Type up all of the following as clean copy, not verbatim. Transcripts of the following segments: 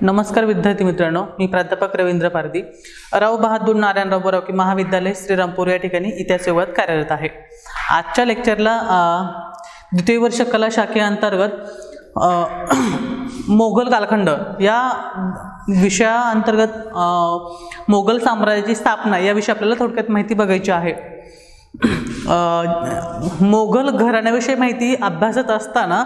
नमस्कार विद्यार्थी मित्रांनो, मी प्राध्यापक रवींद्र पारधी, राव बहादूर नारायणराव बोरावकी महाविद्यालय श्रीरामपूर या ठिकाणी इतिहास विभागात कार्यरत आहे। आजच्या लेक्चरला द्वितीय वर्ष कला शाखेअंतर्गत मोगल कालखंड या विषयाअंतर्गत मोगल साम्राज्याची स्थापना या विषयी आपल्याला थोडक्यात माहिती बघायची आहे। मोगल घराण्याविषयी माहिती अभ्यासत असताना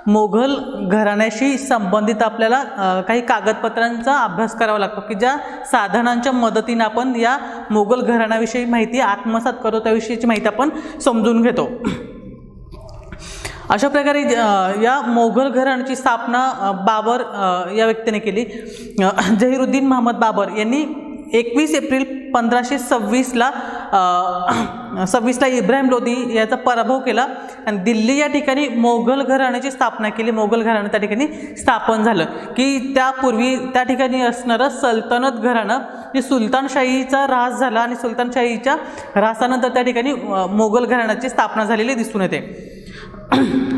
मोगल घराण्याशी संबंधित आपल्याला काही कागदपत्रांचा अभ्यास करावा लागतो की ज्या साधनांच्या मदतीने आपण या मोगल घराण्याविषयी माहिती आत्मसात करतो, त्याविषयीची माहिती आपण समजून घेतो। अशा प्रकारे या मोगल घराण्याची स्थापना बाबर या व्यक्तीने केली। जहीरुद्दीन महम्मद बाबर यांनी 21 एप्रिल 1526ला इब्राहिम लोदी याचा पराभव केला आणि दिल्ली या ठिकाणी मोगल घराण्याची स्थापना केली। मोगल घराणं त्या ठिकाणी स्थापन झालं की त्यापूर्वी त्या ठिकाणी असणारं सल्तनत घराणं जे सुलतानशाहीचा ऱ्हास झाला आणि सुलतानशाहीच्या ऱ्हासानंतर त्या ठिकाणी मोगल घराण्याची स्थापना झालेली दिसून येते।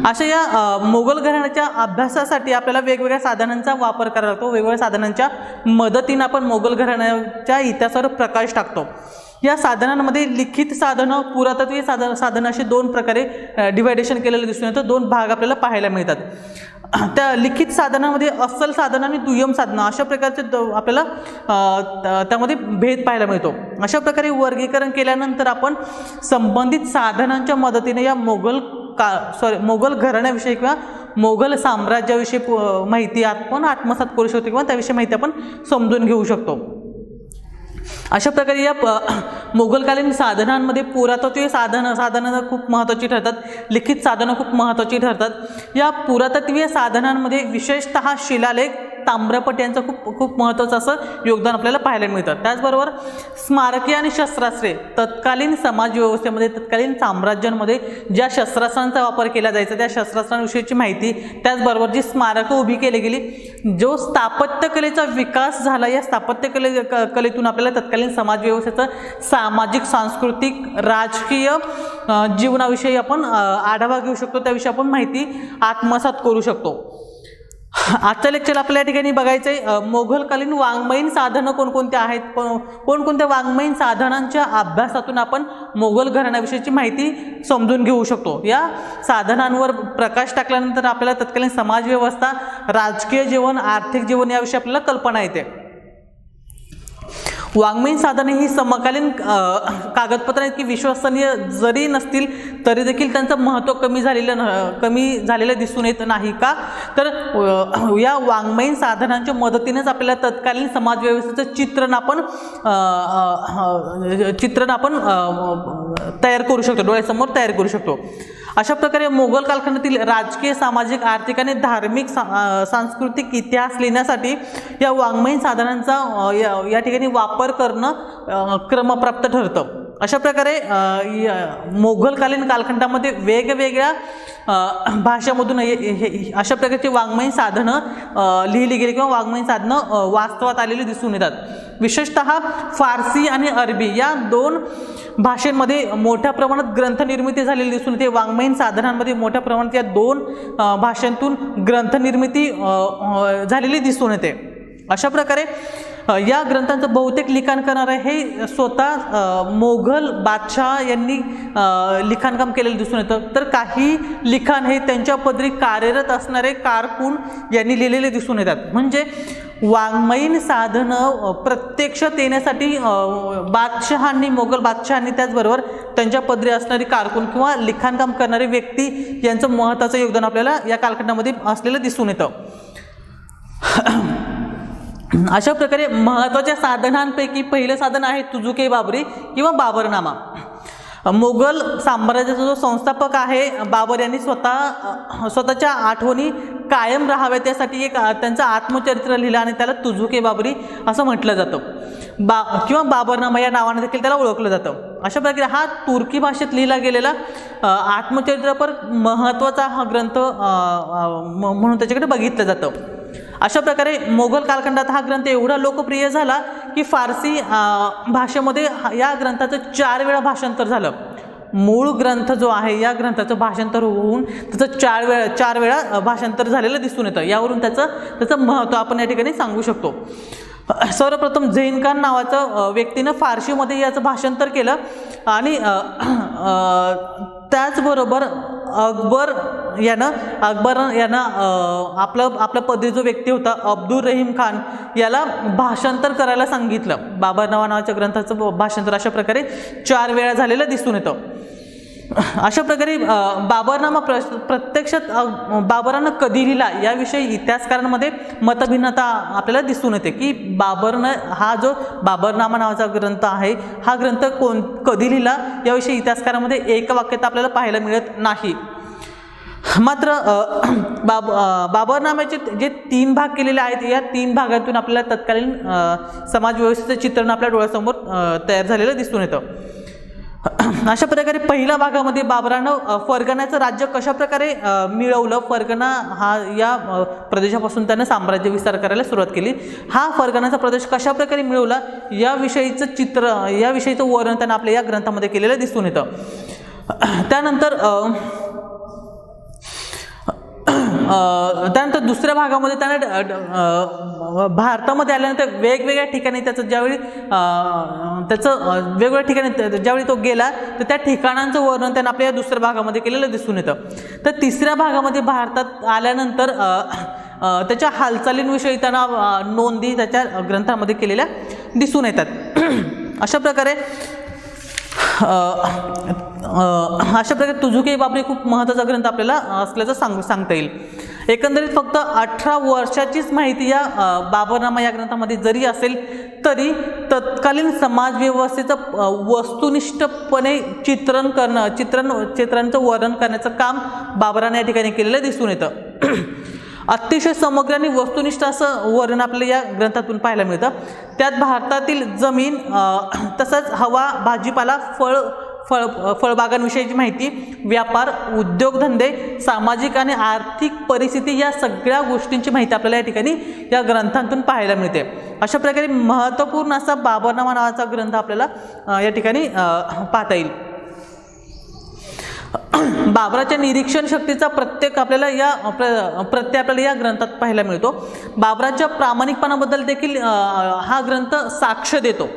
अशा या मोगल घराण्याच्या अभ्यासासाठी आपल्याला वेगवेगळ्या साधनांचा वापर करावा लागतो। वेगवेगळ्या साधनांच्या मदतीने आपण मोगल घराण्याच्या इतिहासावर प्रकाश टाकतो। या साधनांमध्ये लिखित साधनं, पुरातत्वीय साधनं असे दोन प्रकारे डिवायडेशन केलेलं दिसून येतं। दोन भाग आपल्याला पाहायला मिळतात। त्या लिखित साधनामध्ये अस्सल साधनं आणि दुय्यम साधनं अशा प्रकारचे आपल्याला त्यामध्ये भेद पाहायला मिळतो। अशा प्रकारे वर्गीकरण केल्यानंतर आपण संबंधित साधनांच्या मदतीने या मोगल घराण्याविषयी किंवा मोगल साम्राज्याविषयी माहिती आपण आत्मसात करू शकतो किंवा त्याविषयी माहिती आपण समजून घेऊ शकतो। अशा प्रकारे या मोगलकालीन साधनांमध्ये पुरातत्वीय साधनं खूप महत्त्वाची ठरतात, लिखित साधनं खूप महत्त्वाची ठरतात। या पुरातत्वीय साधनांमध्ये विशेषतः शिलालेख, ताम्रपट यांचं खूप महत्त्वाचं असं योगदान आपल्याला पाहायला मिळतं। त्याचबरोबर स्मारके आणि शस्त्रास्त्रे, तत्कालीन समाज व्यवस्थेमध्ये, तत्कालीन साम्राज्यांमध्ये ज्या शस्त्रास्त्रांचा वापर केला जायचा त्या शस्त्रास्त्रांविषयीची माहिती, त्याचबरोबर जी स्मारकं उभी केली गेली, जो स्थापत्यकलेचा विकास झाला, या कलेतून आपल्याला तत्कालीन समाज व्यवस्थेचं सामाजिक, सांस्कृतिक, राजकीय जीवनाविषयी आपण आढावा घेऊ शकतो, त्याविषयी आपण माहिती आत्मसात करू शकतो। आजच्या लेक्चर आपल्या ठिकाणी बघायचं आहे मोगलकालीन वाङ्मयीन साधनं कोणकोणते आहेत, कोणकोणत्या वाङ्मयीन साधनांच्या अभ्यासातून आपण मोगल घराण्याविषयीची माहिती समजून घेऊ शकतो। या साधनांवर प्रकाश टाकल्यानंतर आपल्याला तत्कालीन समाज व्यवस्था, राजकीय जीवन, आर्थिक जीवन याविषयी आपल्याला कल्पना येते। वाङ्मयीन साधने ही समकालीन कागदपत्र आहेत की विश्वसनीय जरी नसतील तरी देखील त्यांचं महत्त्व कमी झालेलं दिसून येत नाही का, तर या वाङ्मयीन साधनांच्या मदतीनेच आपल्याला तत्कालीन समाज व्यवस्थेचं चित्रण आपण तयार करू शकतो, डोळ्यासमोर तयार करू शकतो। अशा प्रकारे मोगल कालखंडातील राजकीय, सामाजिक, आर्थिक आणि धार्मिक, सांस्कृतिक इतिहास लिहिण्यासाठी या वाङ्मयीन साधनांचा या ठिकाणी वापर करणं क्रमप्राप्त ठरतं। अशा प्रकारे मोगलकालीन कालखंडामध्ये वेगवेगळ्या भाषामधून अशा प्रकारची वाङ्मयीन साधनं लिहिली गेली किंवा वाङ्मयीन साधनं वास्तवात आलेली दिसून येतात। विशेषतः फारसी आणि अरबी या दोन भाषेमध्ये मोठ्या प्रमाणात ग्रंथनिर्मिती झालेली दिसून येते। वाङ्मयीन साधनांमध्ये मोठ्या प्रमाणात या दोन भाषांतून ग्रंथनिर्मिती झालेली दिसून येते। अशा प्रकारे या ग्रंथांचं बहुतेक लिखाण करणारे हे स्वतः मोगल बादशाह यांनी लिखाणकाम केलेलं दिसून येतं, तर काही लिखाण हे त्यांच्या पदरी कार्यरत असणारे कारकून यांनी लिहिलेले दिसून येतात। म्हणजे वाङ्मयीन साधनं प्रत्यक्षात येण्यासाठी मोगल बादशहांनी त्याचबरोबर त्यांच्या पदरी असणारी कारकून किंवा लिखाणकाम करणारी व्यक्ती यांचं महत्त्वाचं योगदान आपल्याला या कालखंडामध्ये असलेलं दिसून येतं। अशा प्रकारे महत्त्वाच्या साधनांपैकी पहिलं साधन आहे तुझुक ए बाबरी किंवा बाबरनामा। मोगल साम्राज्याचा जो संस्थापक आहे बाबर यांनी स्वतःच्या आठवणी कायम राहाव्यात यासाठी एक त्यांचं आत्मचरित्र लिहिलं आणि त्याला तुझुक ए बाबरी असं म्हटलं जातं, किंवा बाबरनामा या नावाने देखील त्याला ओळखलं जातं। अशा प्रकारे हा तुर्की भाषेत लिहिला गेलेला आत्मचरित्रपर महत्त्वाचा हा ग्रंथ म्हणून त्याच्याकडे बघितलं जातं। अशा प्रकारे मोगल कालखंडात हा ग्रंथ एवढा लोकप्रिय झाला की फारसी भाषेमध्ये या ग्रंथाचं 4 वेळा भाषांतर झालं। मूळ ग्रंथ जो आहे या ग्रंथाचं भाषांतर होऊन त्याचं चार वेळा भाषांतर झालेलं दिसून येतं. यावरून त्याचं महत्त्व आपण या ठिकाणी सांगू शकतो. सर्वप्रथम झैन खान नावाचं व्यक्तीनं फारशीमध्ये याचं भाषांतर केलं आणि त्याचबरोबर अकबर यानं आपला पदरी जो व्यक्ती होता अब्दुल रहीम खान याला भाषांतर करायला सांगितलं. बाबरनामा नावाच्या ग्रंथाचं भाषांतर अशा प्रकारे 4 वेळा झालेलं दिसून येतं. अशा प्रकारे बाबरनामा प्रत्यक्षात बाबरानं कधी लिहिला याविषयी इतिहासकारांमध्ये मतभिन्नता आपल्याला दिसून येते की हा जो बाबरनामा नावाचा ग्रंथ आहे हा ग्रंथ कधी लिहिला याविषयी इतिहासकारांमध्ये एकवाक्यता आपल्याला पाहायला मिळत नाही. मात्र बाबरनाम्याचे जे 3 भाग केलेले आहेत या 3 भागातून आपल्याला तत्कालीन समाजव्यवस्थेचं चित्रण आपल्या डोळ्यासमोर तयार झालेलं दिसून येतं. अशा प्रकारे पहिल्या भागामध्ये बाबरानं फरगण्याचं राज्य कशा प्रकारे मिळवलं, फरगणा या प्रदेशापासून त्यानं साम्राज्य विस्तार करायला सुरुवात केली, हा फरगणाचा प्रदेश कशा प्रकारे मिळवला याविषयीचं वर्णन त्यानं आपल्या या ग्रंथामध्ये केलेलं दिसून येतं. त्यानंतर दुसऱ्या भागामध्ये त्याने भारतामध्ये आल्यानंतर वेगवेगळ्या ठिकाणी वेगवेगळ्या ठिकाणी ज्यावेळी तो गेला तर त्या ठिकाणांचं वर्णन त्याने आपल्या दुसऱ्या भागामध्ये केलेलं दिसून येतं. तर तिसऱ्या भागामध्ये भारतात आल्यानंतर त्याच्या हालचालींविषयी त्यांना नोंदी त्याच्या ग्रंथामध्ये केलेल्या दिसून येतात. अशा प्रकारे तुझुकी बाबरी खूप महत्त्वाचा ग्रंथ आपल्याला असल्याचं सांगता येईल. एकंदरीत फक्त 18 वर्षाचीच माहिती या बाबरनामा या ग्रंथामध्ये जरी असेल तरी तत्कालीन समाजव्यवस्थेचं वस्तुनिष्ठपणे चित्रांचं वर्णन करण्याचं काम बाबराने या ठिकाणी केलेलं दिसून येतं. अतिशय समग्र आणि वस्तुनिष्ठ असं वर्णन आपल्याला या ग्रंथातून पाहायला मिळतं. त्यात भारतातील जमीन तसंच हवा, भाजीपाला, फळबागांविषयीची माहिती, व्यापार, उद्योगधंदे, सामाजिक आणि आर्थिक परिस्थिती या सगळ्या गोष्टींची माहिती आपल्याला या ठिकाणी या ग्रंथांतून पाहायला मिळते. अशा प्रकारे महत्त्वपूर्ण असा बाबरनामा नावाचा ग्रंथ आपल्याला या ठिकाणी पाहता येईल. बाबराच्या निरीक्षण शक्तीचा प्रत्यय आपल्याला या ग्रंथात पाहायला मिळतो. बाबराच्या प्रामाणिकपणाबद्दल देखील हा ग्रंथ साक्ष देतो.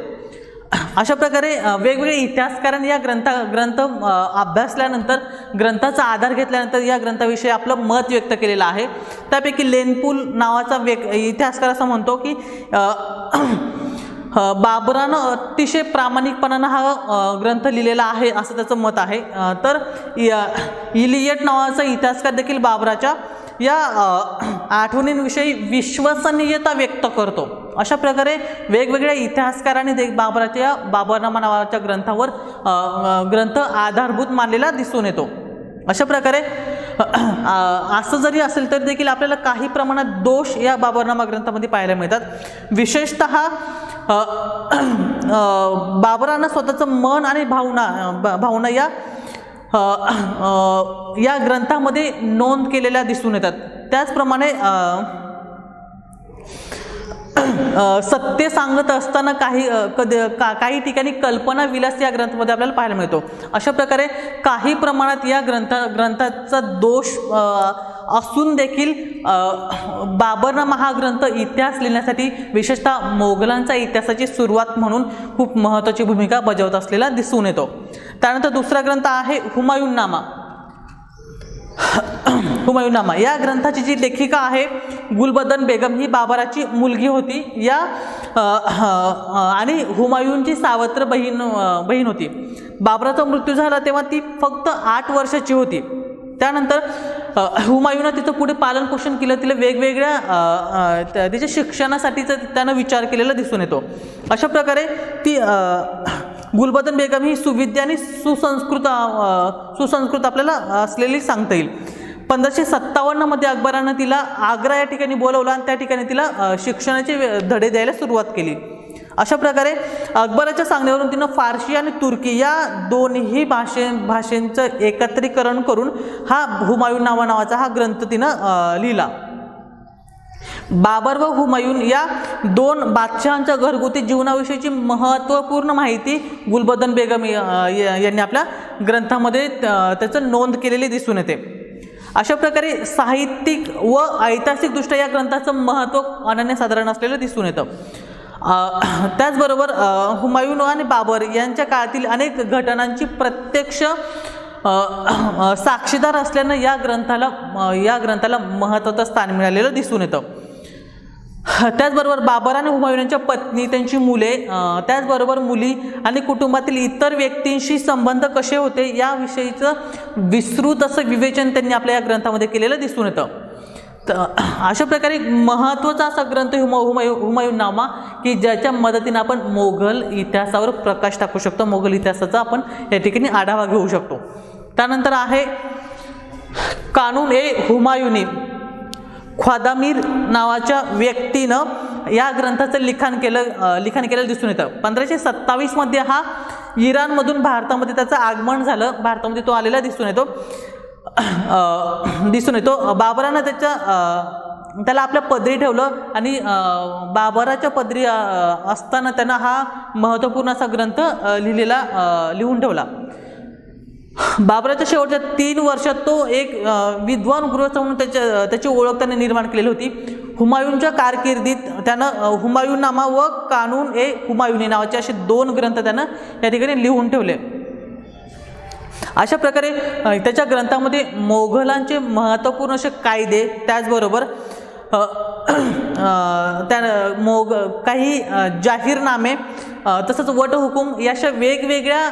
अशा प्रकारे वेगवेगळे इतिहासकारांनी या ग्रंथ अभ्यासल्यानंतर ग्रंथाचा आधार घेतल्यानंतर या ग्रंथाविषयी आपलं मत व्यक्त केलेलं आहे. त्यापैकी लेनपूल नावाचा इतिहासकार असं म्हणतो की बाबरानं अतिशय प्रामाणिकपणानं हा ग्रंथ लिहिलेला आहे असं त्याचं मत आहे. तर इलियट नावाचा इतिहासकार देखील बाबराच्या या आठवणींविषयी विश्वसनीयता व्यक्त करतो. अशा प्रकारे वेगवेगळ्या इतिहासकारांनी बाबराच्या बाबरनामा नावाच्या ग्रंथ आधारभूत मानलेला दिसून येतो. अशा प्रकारे असं जरी असेल तर देखील आपल्याला काही प्रमाणात दोष या बाबरनामा ग्रंथामध्ये पाहायला मिळतात. विशेषतः बाबरानं स्वतःचं मन आणि भावना या ग्रंथामध्ये नोंद केलेल्या दिसून येतात. त्याचप्रमाणे सत्य सांगत असताना काही ठिकाणी कल्पना विलास या ग्रंथामध्ये आपल्याला पाहायला मिळतो. अशा प्रकारे काही प्रमाणात या ग्रंथाचा दोष असून देखील बाबरनामा हा ग्रंथ इतिहास लिहिण्यासाठी विशेषतः मोगलांचा इतिहासाची सुरुवात म्हणून खूप महत्त्वाची भूमिका बजावत असलेला दिसून येतो. त्यानंतर दुसरा ग्रंथ आहे हुमायूननामा. या ग्रंथाची जी लेखिका आहे गुलबदन बेगम ही बाबराची मुलगी होती आणि हुमायूनची सावत्र बहीण होती. बाबराचा मृत्यू झाला तेव्हा ती फक्त 8 वर्षाची होती. त्यानंतर हुमायूनं तिचं पुढे पालन पोषण केलं. तिला वेगवेगळ्या तिच्या शिक्षणासाठीचा त्यानं विचार केलेला दिसून येतो. अशा प्रकारे ती गुलबदन बेगम ही सुविद्य आणि सुसंस्कृत आपल्याला असलेली सांगता येईल. 1557 मध्ये अकबरानं तिला आग्रा या ठिकाणी बोलवलं आणि त्या ठिकाणी तिला शिक्षणाचे धडे द्यायला सुरुवात केली. अशा प्रकारे अकबराच्या सांगण्यावरून तिनं फारसी आणि तुर्की या दोन्ही भाषेंचं एकत्रीकरण करून हा हुमायून नावाचा हा ग्रंथ तिनं लिहिला. बाबर व हुमायून या दोन बादशहांच्या घरगुती जीवनाविषयीची महत्त्वपूर्ण माहिती गुलबदन बेगम यांनी आपल्या ग्रंथामध्ये त्याचं नोंद केलेली दिसून येते. अशा प्रकारे साहित्यिक व ऐतिहासिकदृष्ट्या या ग्रंथाचं महत्त्व अनन्यसाधारण असलेलं दिसून येतं. त्याचबरोबर हुमायून आणि बाबर यांच्या काळातील अनेक घटनांची प्रत्यक्ष साक्षीदार असल्यानं या ग्रंथाला महत्त्वाचं स्थान मिळालेलं दिसून येतं. त्याचबरोबर बाबर आणि हुमायून यांच्या पत्नी, त्यांची मुले, त्याचबरोबर मुली आणि कुटुंबातील इतर व्यक्तींशी संबंध कसे होते याविषयीचं विस्तृत असं विवेचन त्यांनी आपल्या या ग्रंथामध्ये केलेलं दिसून येतं. तर अशा प्रकारे महत्त्वाचा असा ग्रंथ हुमायूननामा की ज्याच्या मदतीने आपण मोघल इतिहासावर प्रकाश टाकू शकतो, मोघल इतिहासाचा आपण या ठिकाणी आढावा घेऊ शकतो. त्यानंतर आहे कानून ए हुमायूनी. ख्वादामीर नावाच्या व्यक्तीनं या ग्रंथाचं लिखाण केलेलं दिसून येतं. 1527 मध्ये हा इराणमधून भारतामध्ये त्याचं आगमन झालं, भारतामध्ये तो आलेला दिसून येतो. बाबरानं त्याला आपल्या पदरी ठेवलं आणि बाबराच्या पदरी असताना त्यानं हा महत्त्वपूर्ण असा ग्रंथ लिहून ठेवला. बाबराच्या शेवटच्या 3 वर्षात तो एक विद्वान गृहस्थ म्हणून त्याची ओळख त्याने निर्माण केलेली होती. हुमायूनच्या कारकिर्दीत त्यानं हुमायूननामा व कानून ए हुमायूनी नावाचे असे 2 ग्रंथ त्यानं या ठिकाणी लिहून ठेवले. अशा प्रकारे त्याच्या ग्रंथामध्ये मोघलांचे महत्त्वपूर्ण असे कायदे, त्याचबरोबर काही जाहीरनामे, तसंच वटहुकूम या अशा वेगवेगळ्या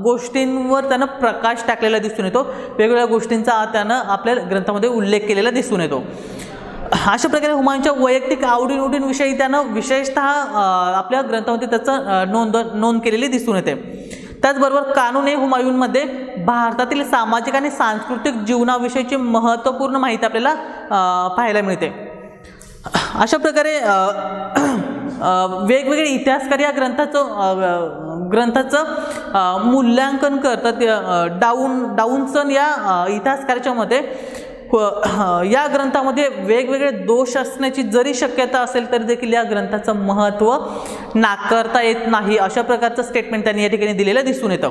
गोष्टींवर त्यानं प्रकाश टाकलेला दिसून येतो. वेगवेगळ्या गोष्टींचा त्यानं आपल्या ग्रंथामध्ये उल्लेख केलेला दिसून येतो. अशा प्रकारे हुमायूनच्या वैयक्तिक आवडीनिवडींविषयी त्यानं विशेषतः आपल्या ग्रंथामध्ये त्याचं नोंद केलेली दिसून येते. त्याचबरोबर कानून ए हुमायूनमध्ये भारतातील सामाजिक आणि सांस्कृतिक जीवनाविषयीची महत्त्वपूर्ण माहिती आपल्याला पाहायला मिळते. अशा प्रकारे वेगवेगळे इतिहासकार या ग्रंथाचं मूल्यांकन करतात. डाऊनसन या इतिहासकाराच्या मते या ग्रंथामध्ये वेगवेगळे दोष असण्याची जरी शक्यता असेल तरी देखील या ग्रंथाचं महत्त्व नाकारता येत नाही, अशा प्रकारचं स्टेटमेंट त्यांनी या ठिकाणी दिलेलं दिसून येतं.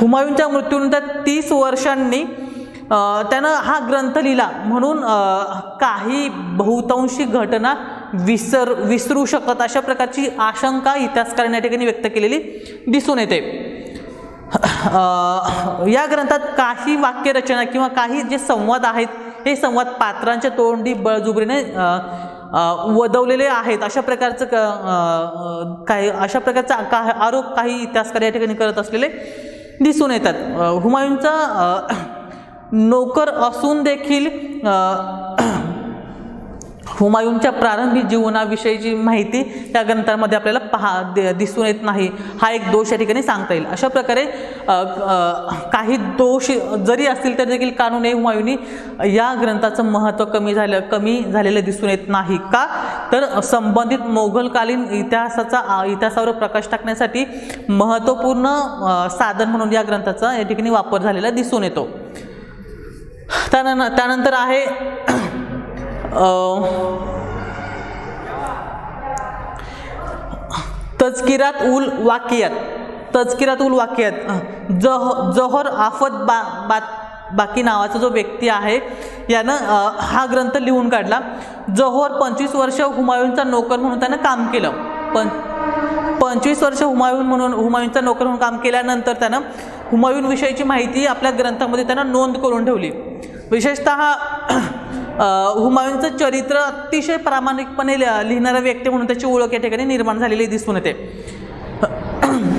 हुमायूनच्या मृत्यूनंतर 30 वर्षांनी त्यानं हा ग्रंथ लिहिला म्हणून काही बहुतांशी घटना विसरू शकतात अशा प्रकारची आशंका इतिहासकारांनी या ठिकाणी व्यक्त केलेली दिसून येते. या ग्रंथात काही वाक्यरचना किंवा काही जे संवाद आहेत हे संवाद पात्रांच्या तोंडी बळजुबरीने वदवलेले आहेत अशा प्रकारचा आरोप काही इतिहासकार या ठिकाणी करत असलेले दिसून येतात. हुमायूनचा नोकर असून देखील हुमायूनच्या प्रारंभी जीवनाविषयीची माहिती त्या ग्रंथांमध्ये आपल्याला दिसून येत नाही, हा एक दोष या ठिकाणी सांगता येईल. अशा प्रकारे काही दोष जरी असतील तर देखील कानून ए हुमायूनी या ग्रंथाचं महत्त्व कमी झालेलं दिसून येत नाही. का तर संबंधित मोघलकालीन इतिहासावर प्रकाश टाकण्यासाठी महत्त्वपूर्ण साधन म्हणून या ग्रंथाचा या ठिकाणी वापर झालेला दिसून येतो. त्यानंतर आहे तज़किरात उल वाकियात जौहर आफत बाकी नावाचा जो व्यक्ती आहे यानं हा ग्रंथ लिहून काढला. जौहर 25 वर्ष हुमायूनचा नोकर म्हणून त्यानं काम केलं. 25 वर्ष हुमायूनचा नोकर म्हणून काम केल्यानंतर त्यानं हुमायून विषयीची माहिती आपल्या ग्रंथामध्ये त्यानं नोंद करून ठेवली. विशेषतः हुमायूनचं चरित्र अतिशय प्रामाणिकपणे लिहिणारा व्यक्ती म्हणून त्याची ओळख या ठिकाणी निर्माण झालेली दिसून येते.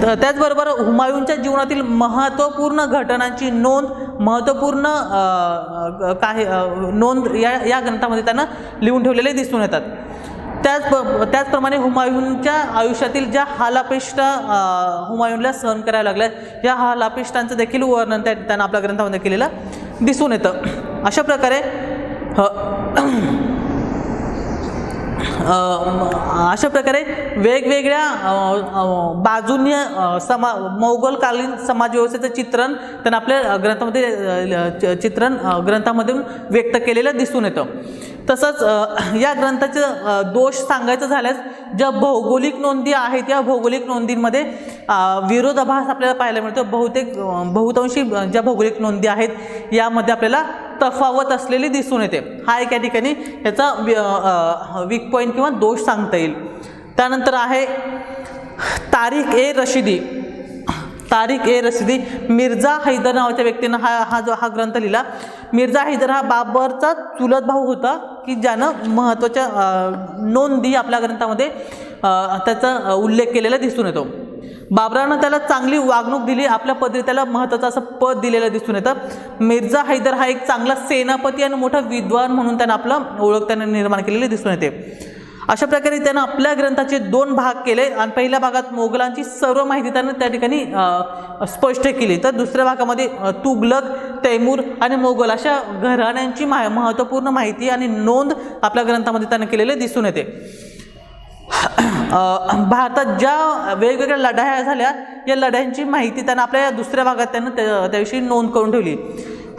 त्याचबरोबर हुमायूनच्या जीवनातील महत्त्वपूर्ण घटनांची महत्त्वपूर्ण नोंद या ग्रंथामध्ये त्यांना लिहून ठेवलेले दिसून येतात. त्याचप्रमाणे हुमायूनच्या आयुष्यातील ज्या हालापेष्टा हुमायूनला सहन करायला लागल्या या हालापेष्टांचं देखील वर्णन त्यांना आपल्या ग्रंथामध्ये केलेलं दिसून येतं. अशा प्रकारे वेगवेगळ्या बाजूंनी मोगलकालीन समाजव्यवस्थेचं चित्रण त्यांना आपल्या ग्रंथामधून व्यक्त केलेलं दिसून येतं. तसंच या ग्रंथाचे दोष सांगायचं झाल्यास ज्या भौगोलिक नोंदी आहेत या भौगोलिक नोंदींमध्ये विरोधाभास आपल्याला पाहायला मिळतो. बहुतांशी ज्या भौगोलिक नोंदी आहेत यामध्ये आपल्याला तफावत असलेली दिसून येते. हा एक या ठिकाणी याचा वीक पॉईंट किंवा दोष सांगता येईल. त्यानंतर आहे तारीख ए रशिदी. तारीख ए रशिदी मिर्झा हैदर नावाच्या व्यक्तीनं हा ग्रंथ लिहिला. मिर्झा हैदर हा बाबरचा चुलत भाऊ होता की ज्यानं महत्त्वाच्या नोंदी आपल्या ग्रंथामध्ये त्याचा उल्लेख केलेला दिसून येतो. बाबरानं त्याला चांगली वागणूक दिली, आपल्या पदरी त्याला महत्त्वाचं असं पद दिलेलं दिसून येतं. मिर्झा हैदर हा एक चांगला सेनापती आणि मोठा विद्वान म्हणून त्यानं आपलं ओळख त्याने निर्माण केलेली दिसून येते. अशा प्रकारे त्यानं आपल्या ग्रंथाचे 2 भाग केले आणि पहिल्या भागात मोगलांची सर्व माहिती त्यानं त्या ठिकाणी स्पष्ट केली. तर दुसऱ्या भागामध्ये तुगलक, तैमूर आणि मोगल अशा घराण्यांची महत्त्वपूर्ण माहिती आणि नोंद आपल्या ग्रंथामध्ये त्यानं केलेले दिसून येते. भारतात ज्या वेगवेगळ्या लढाया झाल्या या लढायांची माहिती त्यानं आपल्या या दुसऱ्या भागात त्यानं त्याविषयी नोंद करून ठेवली.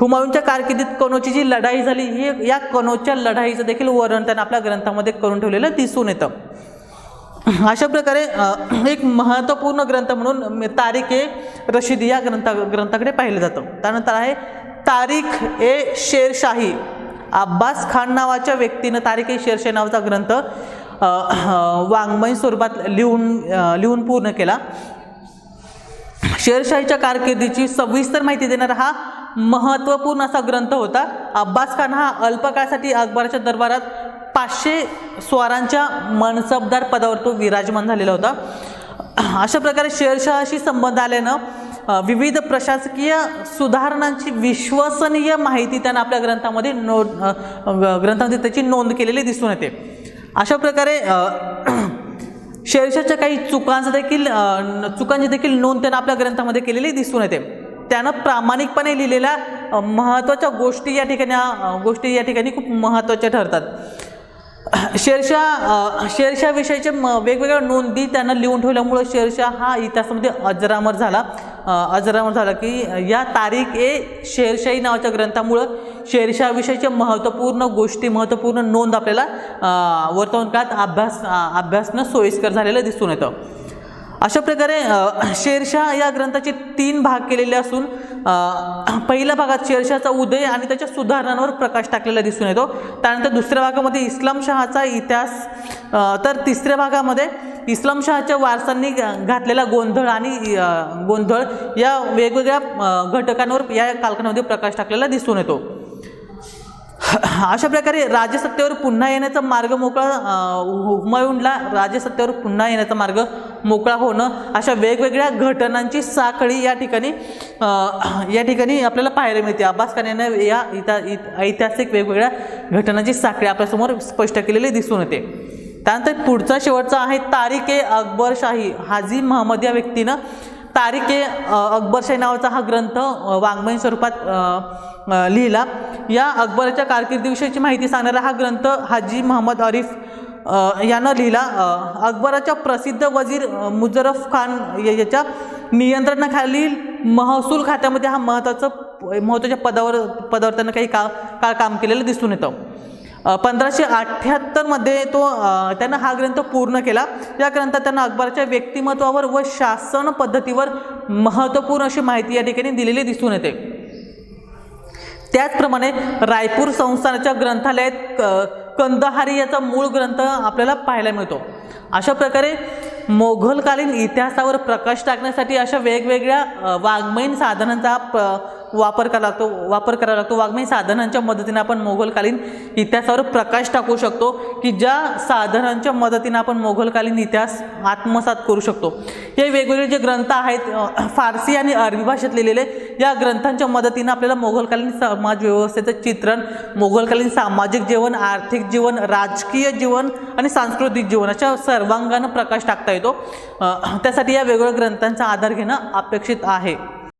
हुमायूनच्या कारकिर्दीत कनोजची जी लढाई झाली ही या कनोजच्या लढाईचं देखील वर्णन त्यानं आपल्या ग्रंथामध्ये करून ठेवलेलं दिसून येतं. अशा प्रकारे एक महत्त्वपूर्ण ग्रंथ म्हणून तारीख ए रशिदी या ग्रंथाकडे पाहिलं जातं. त्यानंतर आहे तारीख ए शेरशाही. अब्बास खान नावाच्या व्यक्तीनं तारीख ए शेरशाही नावाचा ग्रंथ वाङ्मयीन स्वरूपात लिहून पूर्ण केला. शेरशाहीच्या कारकिर्दीची सविस्तर माहिती देणारा हा महत्त्वपूर्ण असा ग्रंथ होता. अब्बास खान हा अल्पकाळासाठी अकबराच्या दरबारात 500 स्वारांच्या मनसबदार पदावर तो विराजमान झालेला होता. अशा प्रकारे शेरशाहशी संबंध आल्यानं विविध प्रशासकीय सुधारणांची विश्वसनीय माहिती त्यानं आपल्या ग्रंथामध्ये त्याची नोंद केलेली दिसून येते. अशा प्रकारे शेरशाहच्या काही चुकांची देखील नोंद त्यानं आपल्या ग्रंथामध्ये केलेली दिसून येते. त्यानं प्रामाणिकपणे लिहिलेल्या महत्त्वाच्या गोष्टी या ठिकाणी खूप महत्त्वाच्या ठरतात. शेरशाह विषयीच्या वेगवेगळ्या नोंदी त्यानं लिहून ठेवल्यामुळं शेरशाह हा इतिहासामध्ये अजरामर झाला की या तारीख ए शेरशाही नावाच्या ग्रंथामुळं शेरशाह विषयीच्या महत्त्वपूर्ण नोंद आपल्याला वर्तमान काळात अभ्यासनं सोयीस्कर झालेलं दिसून येतं. अशा प्रकारे शेरशाह या ग्रंथाचे 3 भाग केलेले असून पहिल्या भागात शेरशाहचा उदय आणि त्याच्या सुधारणांवर प्रकाश टाकलेला दिसून येतो. त्यानंतर दुसऱ्या भागामध्ये इस्लाम शहाचा इतिहास, तर तिसऱ्या भागामध्ये इस्लाम शहाच्या वारसांनी घातलेला गोंधळ या वेगवेगळ्या घटकांवर या कालखंडामध्ये प्रकाश टाकलेला दिसून येतो. अशा प्रकारे राजसत्तेवर पुन्हा येण्याचा मार्ग हुमायूनला राजसत्तेवर पुन्हा येण्याचा मार्ग मोकळा होणं अशा वेगवेगळ्या घटनांची साखळी या ठिकाणी आपल्याला पाहायला मिळते. अब्बास खान यानं या ऐतिहासिक वेगवेगळ्या घटनांची साखळी आपल्यासमोर स्पष्ट केलेली दिसून येते. त्यानंतर पुढचा शेवटचा आहे तारीख ए अकबरशाही. हाजी महम्मद या व्यक्तीनं तारीख ए अकबरशाही नावाचा हा ग्रंथ वाङ्मयीन स्वरूपात लिहिला. या अकबराच्या कारकिर्दीविषयीची माहिती सांगणारा हा ग्रंथ हाजी महम्मद आरिफ यानं लिहिला. अकबराच्या प्रसिद्ध वजीर मुजरफ खान याच्या नियंत्रणाखालील महसूल खात्यामध्ये हा महत्त्वाच्या पदावर त्यानं काही काळ काम केलेलं दिसून येतं. 1578 मध्ये त्यानं हा ग्रंथ पूर्ण केला. या ग्रंथात त्यानं अकबराच्या व्यक्तिमत्वावर व शासन पद्धतीवर महत्त्वपूर्ण अशी माहिती या ठिकाणी दिलेली दिसून येते. त्याचप्रमाणे रायपूर संस्थानाच्या ग्रंथालयात कंदहारी याचा मूळ ग्रंथ आपल्याला पाहायला मिळतो. अशा प्रकारे मोघलकालीन इतिहासावर प्रकाश टाकण्यासाठी अशा वेगवेगळ्या वाङ्मयीन साधनांचा वापर करावा लागतो. वाङ्मयीन साधनांच्या मदतीने आपण मोघलकालीन इतिहासावर प्रकाश टाकू शकतो की ज्या साधनांच्या मदतीने आपण मोघलकालीन इतिहास आत्मसात करू शकतो. हे वेगवेगळे जे ग्रंथ आहेत फारसी आणि अरबी भाषेत लिहिलेले, या ग्रंथांच्या मदतीने आपल्याला मोघलकालीन समाज व्यवस्थेचं चित्रण, मोघलकालीन सामाजिक जीवन, आर्थिक जीवन, राजकीय जीवन आणि सांस्कृतिक जीवन अशा सर्वांगानं प्रकाश टाकता येतो. त्यासाठी या वेगवेगळ्या ग्रंथांचा आधार घेणं अपेक्षित आहे.